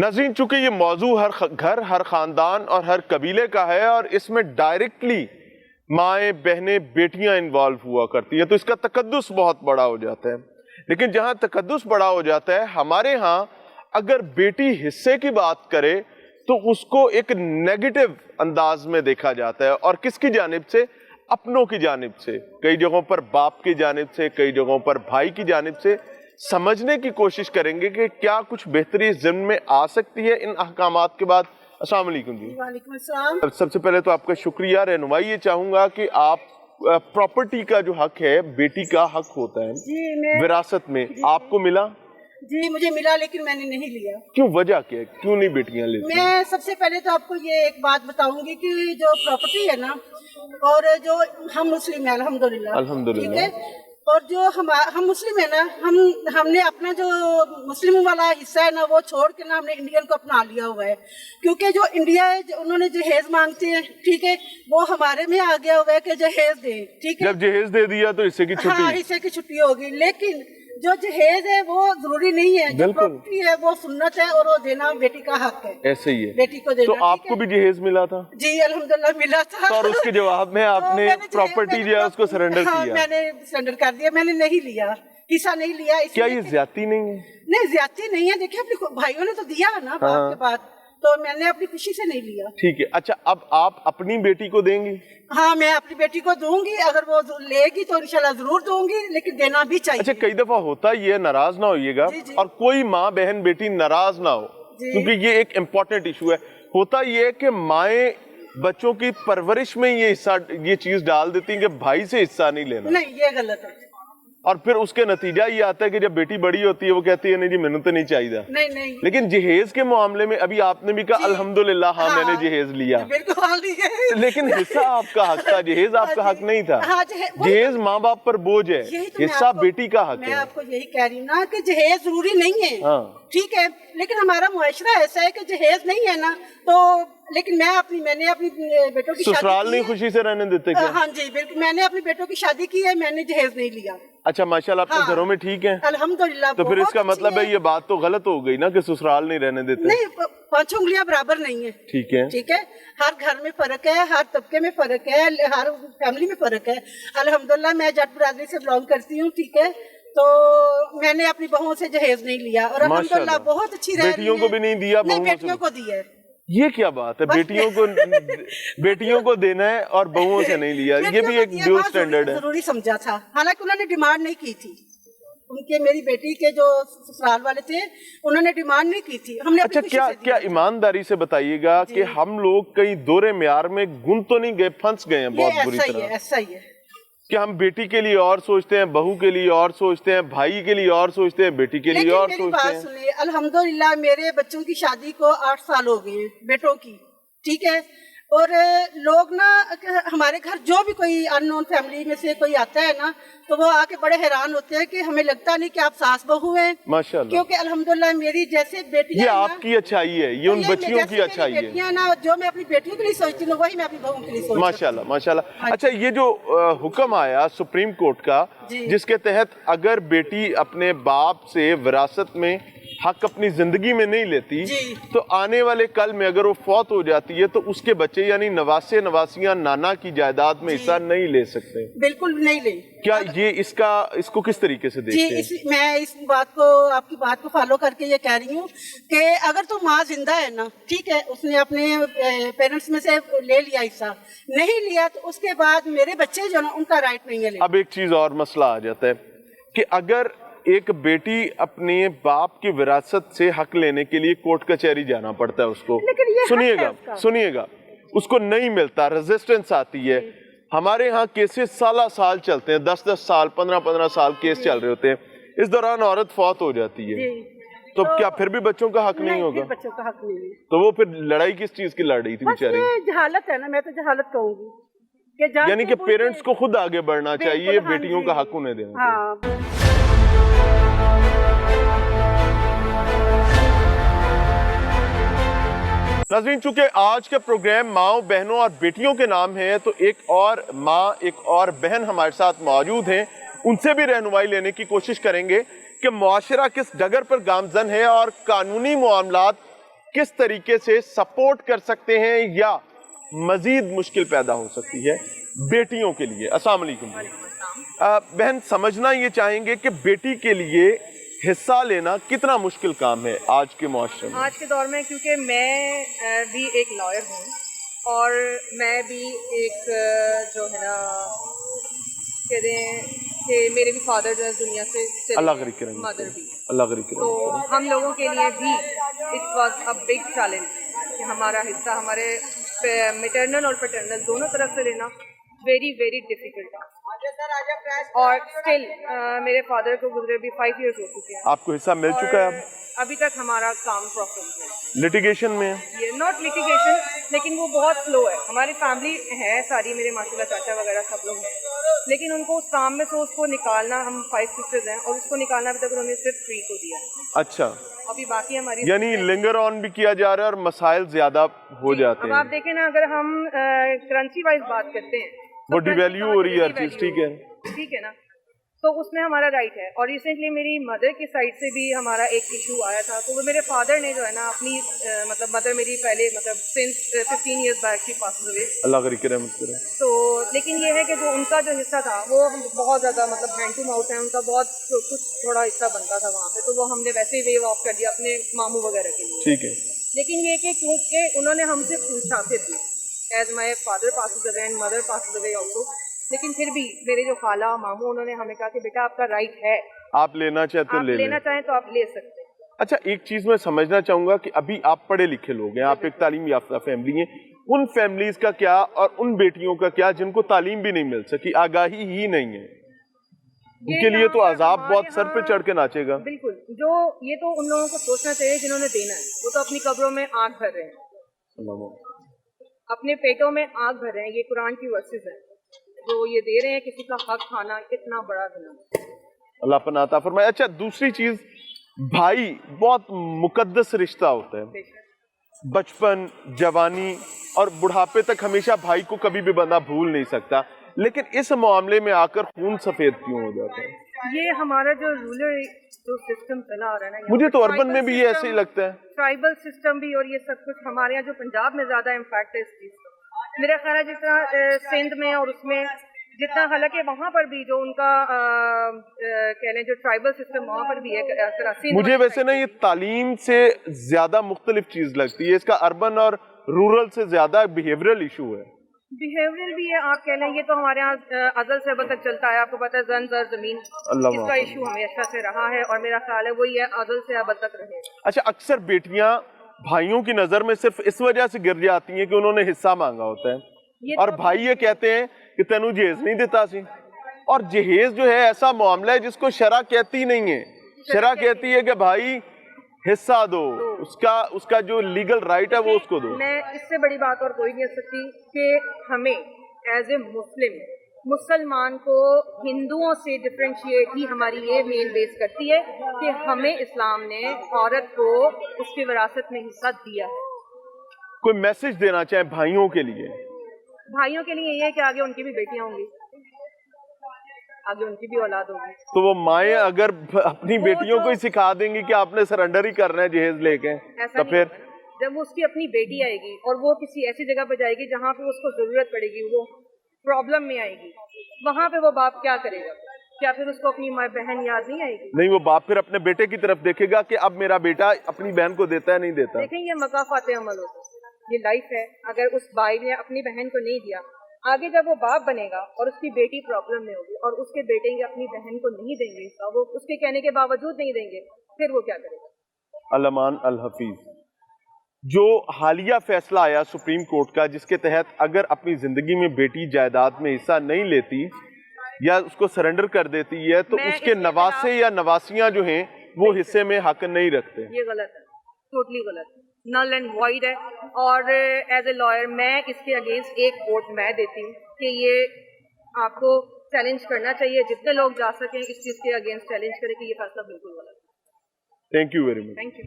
नाज़रीन, चूंकि ये मौजू हर घर, हर खानदान और हर कबीले का है और इसमें डायरेक्टली माएँ, बहनें, बेटियां इन्वॉल्व हुआ करती हैं, तो इसका तकद्दुस बहुत बड़ा हो जाता है। लेकिन जहां तकद्दुस बड़ा हो जाता है, हमारे यहाँ अगर बेटी हिस्से की बात करे तो उसको एक नेगेटिव अंदाज में देखा जाता है, और किसकी जानिब से? अपनों की जानिब से, कई जगहों पर बाप की जानिब से, कई जगहों पर भाई की जानिब से। समझने की कोशिश करेंगे कि क्या कुछ बेहतरी इस ज़िम्न में आ सकती है इन अहकामात के बाद। अस्सलाम वालेकुम जी। वालेकुम अस्सलाम। सबसे पहले तो आपका शुक्रिया। रहनुमाई ये चाहूंगा कि आप प्रॉपर्टी का जो हक है, बेटी का हक होता है जी, विरासत में, आपको मिला? जी मुझे मिला, लेकिन मैंने नहीं लिया। क्यों? वजह क्या है? क्यों नहीं बेटियां लेती? मैं सबसे पहले तो आपको ये एक बात बताऊंगी कि जो प्रॉपर्टी है ना, और जो हम मुस्लिम है अल्हम्दुलिल्लाह, अल्हम्दुलिल्लाह, ठीक है, और जो हम मुस्लिम है ना, हमने अपना जो मुस्लिम वाला हिस्सा है ना वो छोड़ के ना हमने इंडियन को अपना लिया हुआ है। क्योंकि जो इंडिया है, उन्होंने जहेज मांगते हैं, ठीक है, वो हमारे में आ गया हुआ है कि जहेज दे, ठीक है। जब जहेज दे दिया तो हिस्से की छुट्टी। हाँ, हिस्से की छुट्टी होगी, लेकिन जो जहेज है वो जरूरी नहीं है, जो प्रॉपर्टी है वो सुन्नत है और वो देना बेटी का हक है। ऐसे ही है, बेटी को देना। तो आपको भी जहेज मिला था? जी अल्हम्दुलिल्लाह मिला था। तो और उसके जवाब में आपने प्रॉपर्टी जो है उसको सरेंडर किया? मैंने सरेंडर कर दिया, मैंने नहीं लिया, हिस्सा नहीं लिया। क्या ये ज्यादती नहीं है? नहीं, ज्यादती नहीं है। देखिए अपने भाइयों ने तो दिया है ना बाप के बाद, तो मैंने अपनी खुशी से नहीं लिया। ठीक है। अच्छा, अब आप अपनी बेटी को देंगी? हाँ, मैं अपनी बेटी को दूंगी, अगर वो लेगी तो इंशाल्लाह जरूर दूंगी, लेकिन देना भी चाहिए। अच्छा, कई दफा होता ये, नाराज ना होइएगा, और कोई माँ बहन बेटी नाराज ना हो, क्योंकि ये एक इम्पोर्टेंट इशू है। होता ये है कि माएँ बच्चों की परवरिश में ये चीज डाल देती है कि भाई से हिस्सा नहीं लेना। नहीं, ये गलत है। और फिर उसके नतीजा ये आता है कि जब बेटी बड़ी होती है वो कहती है नहीं जी मैंने तो नहीं चाहिए। नहीं। लेकिन जहेज के मामले में अभी आपने भी कहा अल्हम्दुलिल्लाह, हाँ मैंने जहेज लिया, बिल्कुल, लेकिन हिस्सा आपका हक था, जहेज आपका हक नहीं था। जहेज माँ बाप पर बोझ है, हिस्सा बेटी का हक है। मैं आपको यही कह रही हूँ ना कि जहेज जरूरी नहीं है, ठीक है, लेकिन हमारा मुआशरा ऐसा है कि जहेज नहीं है ना, तो लेकिन मैंने अपनी बेटों की ससुराल नहीं खुशी से रहने देते क्या? हाँ जी बिल्कुल, मैंने अपनी बेटों की शादी की है, मैंने जहेज नहीं लिया। अच्छा, माशाल्लाह, अपने घरों में ठीक है अल्हम्दुलिल्लाह। तो फिर इसका मतलब है ये बात तो गलत हो गई ना कि ससुराल नहीं रहने देते? नहीं, पांचों उंगलियां बराबर नहीं है। ठीक है, ठीक है, हर घर में फर्क है, हर तबके में फर्क है, हर फैमिली में फर्क है। अल्हम्दुलिल्लाह मैं जट बिरादरी से बिलोंग करती हूँ, ठीक है, तो मैंने अपनी बहुओं से जहेज नहीं लिया और अल्हम्दुलिल्लाह बहुत अच्छी रह रही है। बेटियों को भी नहीं दिया? नहीं, बेटियों को दिया है। ये क्या बात है? बेटियों को देना है और बहुओं से नहीं लिया, ये भी एक ड्यूल स्टैंडर्ड है। जरूरी समझा था, हालांकि उन्होंने डिमांड नहीं की थी। उनके मेरी बेटी के जो ससुराल वाले थे उन्होंने डिमांड नहीं की थी, हमने। अच्छा, क्या ईमानदारी से बताइएगा कि हम लोग कहीं दोहरे म्यार में गुम तो नहीं गए, फंस गए हैं बहुत बुरी तरह? ऐसा ही है कि हम बेटी के लिए और सोचते हैं, बहू के लिए और सोचते हैं, भाई के लिए और सोचते हैं, बेटी के लिए और सोचते हैं। सुनिए, अल्हम्दुलिल्लाह मेरे बच्चों की शादी को 8 साल हो गए, बेटों की, ठीक है, और लोग ना हमारे घर जो भी कोई अननोन फैमिली में से कोई आता है ना, तो वो आके बड़े हैरान होते हैं कि हमें लगता नहीं कि आप सास बहू हैं, माशाल्लाह, क्योंकि अल्हम्दुलिल्लाह मेरी जैसे बेटी, ये आपकी अच्छाई है, ये उन बच्चियों की अच्छाई है ना, जो मैं अपनी बेटियों के लिए सोचती हूँ वही मैं अपनी बहू के लिए सोचती हूँ। माशाल्लाह, माशाल्लाह। अच्छा, ये जो हुक्म आया सुप्रीम कोर्ट का, जिसके तहत अगर बेटी अपने बाप से विरासत में हक अपनी जिंदगी में नहीं लेती, तो आने वाले कल में अगर वो फौत हो जाती है तो उसके बच्चे यानी नवासे नवासियां नाना की जायदाद में हिस्सा नहीं ले सकते? बिल्कुल नहीं ले। क्या ये इसको किस तरीके से देखते हैं? मैं इस बात को, आपकी बात को फॉलो करके ये कह रही हूँ कि अगर तो माँ जिंदा है ना, ठीक है, उसने अपने पेरेंट्स में से ले लिया हिस्सा, नहीं लिया तो उसके बाद मेरे बच्चे जो ना उनका राइट नहीं है। अब एक चीज और मसला आ जाता है कि अगर एक बेटी अपने बाप की विरासत से हक लेने के लिए कोर्ट कचहरी जाना पड़ता है उसको, सुनिएगा, उसको नहीं मिलता, रेजिस्टेंस आती है। हमारे यहाँ केसेस साल चलते हैं, 10 साल 15 साल केस चल रहे होते हैं, इस दौरान औरत फौत हो जाती है, तो क्या फिर भी बच्चों का हक नहीं होगा? बच्चों का हक नहीं है। तो वो फिर लड़ाई किस चीज की लड़ रही थी बेचारी? जहालत है ना, मैं तो जहालत कहूँगी, यानी कि पेरेंट्स को खुद आगे बढ़ना चाहिए, बेटियों का हक उन्हें देना चाहिए। नाज़रीन, चूंकि आज के प्रोग्राम माओ बहनों और बेटियों के नाम है, तो एक और माँ, एक और बहन हमारे साथ मौजूद हैं, उनसे भी रहनुमाई लेने की कोशिश करेंगे कि मुआशरा किस डगर पर गामजन है और कानूनी मामलात किस तरीके से सपोर्ट कर सकते हैं या मजीद मुश्किल पैदा हो सकती है बेटियों के लिए? अस्सलाम वालेकुम। बहन, समझना ये चाहेंगे कि बेटी के लिए हिस्सा लेना कितना मुश्किल काम है आज के मुआशरे में, आज के दौर में, क्योंकि मैं भी एक लॉयर हूँ और मैं भी एक जो है ना कहते हैं कि मेरे भी फादर जो है दुनिया से अल्लाह करीब करें, मदर भी, अल्लाह करीब करें। तो हम लोगों के लिए भी it was a big challenge कि हमारा हिस्सा हमारे मैटरनल और पैटर्नल दोनों तरफ से लेना वेरी वेरी डिफिकल्ट। और स्टिल मेरे फादर को गुजरे भी 5 इयर्स हो चुके हैं। आपको हिस्सा मिल चुका है? अभी तक हमारा काम प्रोसेस है, लिटिगेशन में ये नॉट लिटिगेशन, लेकिन वो बहुत स्लो है। हमारी फैमिली है सारी, मेरे माशाल्लाह चाचा वगैरह सब लोग हैं, लेकिन उनको उस काम में से उसको निकालना, हम 5 सिस्टर्स हैं और उसको निकालना अभी तक उन्होंने सिर्फ 3 को दिया। अच्छा, अभी बाकी हमारी यानी लिंगर ऑन भी किया जा रहा है और मसाइल ज्यादा हो जाते अब हैं। आप देखें ना, अगर हम करेंसी वाइज बात करते हैं वो डिवैल्यू हो रही है हर चीज, ठीक है, ठीक है ना, तो उसमें हमारा राइट है। और रिसेंटली मेरी मदर की साइड से भी हमारा एक इशू आया था, तो वो मेरे फादर ने जो है ना अपनी मतलब मदर मेरी पहले मतलब सिंस 15 इयर्स बैक की पास हुए, अल्लाह करीब करे, रहमत करे। तो लेकिन ये है कि जो उनका जो हिस्सा था वो बहुत ज़्यादा मतलब हैंड टू माउथ है, उनका बहुत कुछ थोड़ा हिस्सा बनता था वहाँ पे, तो वो हमने वैसे ही वेव ऑफ कर दिया अपने मामू वगैरह के लिए। ठीक है, लेकिन ये कि क्योंकि उन्होंने हमसे पूछा फिर भी, as my father pass away and mother pass away also, लेकिन फिर भी मेरे जो खाला मामू उन्होंने हमें कहा कि बेटा आपका राइट है, आप लेना चाहे तो आप ले लेना चाहें तो आप ले सकते हैं। अच्छा, एक चीज मैं समझना चाहूंगा कि अभी आप पढ़े लिखे लोग हैं, आप एक तालीम याफ्ता फैमिली हैं, उन फैमिलीज का क्या और उन बेटियों का क्या जिनको तालीम भी नहीं मिल सकी, आगाही ही नहीं है, उनके लिए तो अजाब बहुत सर पे चढ़ के नाचेगा। बिल्कुल, जो ये तो उन लोगों को सोचना चाहिए जिन्होंने देना है, वो तो अपनी कब्रों में आग भर रहे हैं, अपने पेटों में आग भर रहे हैं। ये कुरान की वर्सेस है, जो ये दे रहे हैं किसी का हक खाना इतना बड़ा गुनाह, अल्लाह पनाह अता फरमाए। अच्छा, दूसरी चीज, भाई बहुत मुकद्दस रिश्ता होता है, बचपन, जवानी और बुढ़ापे तक हमेशा भाई को कभी भी बंदा भूल नहीं सकता, लेकिन इस मामले में आकर खून सफेद क्यों हो जाता है? ये हमारा जो रूलर जो सिस्टम चला आ रहा है ना, मुझे तो अर्बन में भी ये ऐसे ही लगता है, ट्राइबल सिस्टम भी, और ये सब कुछ हमारे यहाँ जो पंजाब में ज्यादा इम्पैक्ट है इस चीज का, मेरा ख्याल है जितना सिंध में और उसमें जितना, हालांकि वहाँ पर भी जो उनका कह लें जो ट्राइबल सिस्टम वहाँ पर भी है कराची। मुझे वैसे ना ये तालीम से ज्यादा मुख्तलिफ चीज लगती है, इसका अर्बन और रूरल से ज्यादा बिहेवियरल इशू है। बिहेवियर भी है, आप कह लें, ये तो हमारे यहाँ अजल से अब तक चलता है, आपको पता है जन जर जमीन, इसका इशू हमेशा से रहा है और मेरा ख्याल है वही है अजल से अब तक रहे। अच्छा, अक्सर बेटियां भाइयों की नजर में सिर्फ इस वजह से गिर जाती हैं कि उन्होंने हिस्सा मांगा होता है, और भाई ये कहते हैं कि तेनू जहेज नहीं देता सी, और जहेज जो है ऐसा मामला है जिसको शरा कहती नहीं है, शरा कहती है कि भाई हिस्सा दो, उसका जो लीगल राइट है वो उसको दो। मैं इससे बड़ी बात और कोई नहीं हो सकती कि हमें एज ए मुसलमान को हिंदुओं से डिफरेंशिएट ही हमारी ये मेन बेस करती है कि हमें इस्लाम ने औरत को उसकी विरासत में हिस्सा दिया है। कोई मैसेज देना चाहे भाइयों के लिए? भाइयों के लिए ये है कि आगे उनकी भी बेटियां होंगी, आगे उनकी भी औलाद होगी, तो वो माएँ अगर अपनी बेटियों को ही सिखा देंगी कि आपने सरेंडर ही करना है जहेज लेके, तो फिर जब उसकी अपनी बेटी आएगी और वो किसी ऐसी जगह पे जाएगी जहाँ पे उसको जरूरत पड़ेगी, वो प्रॉब्लम में आएगी, वहाँ पे वो बाप क्या करेगा? क्या फिर उसको अपनी माँ बहन याद नहीं आएगी? नहीं, वो बाप फिर अपने बेटे की तरफ देखेगा कि अब मेरा बेटा अपनी बहन को देता है नहीं देता। देखें, ये मकाफाते अमल होता है, ये लाइफ है। अगर उस भाई ने अपनी बहन को नहीं दिया, आगे जब वो बाप बनेगा और उसकी बेटी प्रॉब्लम में होगी और उसके बेटे अपनी बहन को नहीं देंगे, वो उसके कहने के बावजूद नहीं देंगे, फिर वो क्या करेगा? अल-अमान अल-हफीज, जो हालिया फैसला आया सुप्रीम कोर्ट का, जिसके तहत अगर अपनी जिंदगी में बेटी जायदाद में हिस्सा नहीं लेती या उसको सरेंडर कर देती है तो उसके नवासे या नवासियां जो हैं वो हिस्से में हक नहीं रखते। ये गलत है, टोटली गलत है, नल एंड वॉइड है। और एज ए लॉयर मैं इसके अगेंस्ट एक वोट मैं देती हूँ कि ये आपको चैलेंज करना चाहिए, जितने लोग जा सकें इस चीज़ के अगेंस्ट चैलेंज करें कि ये फैसला बिल्कुल गलत है। Thank you very much. Thank you.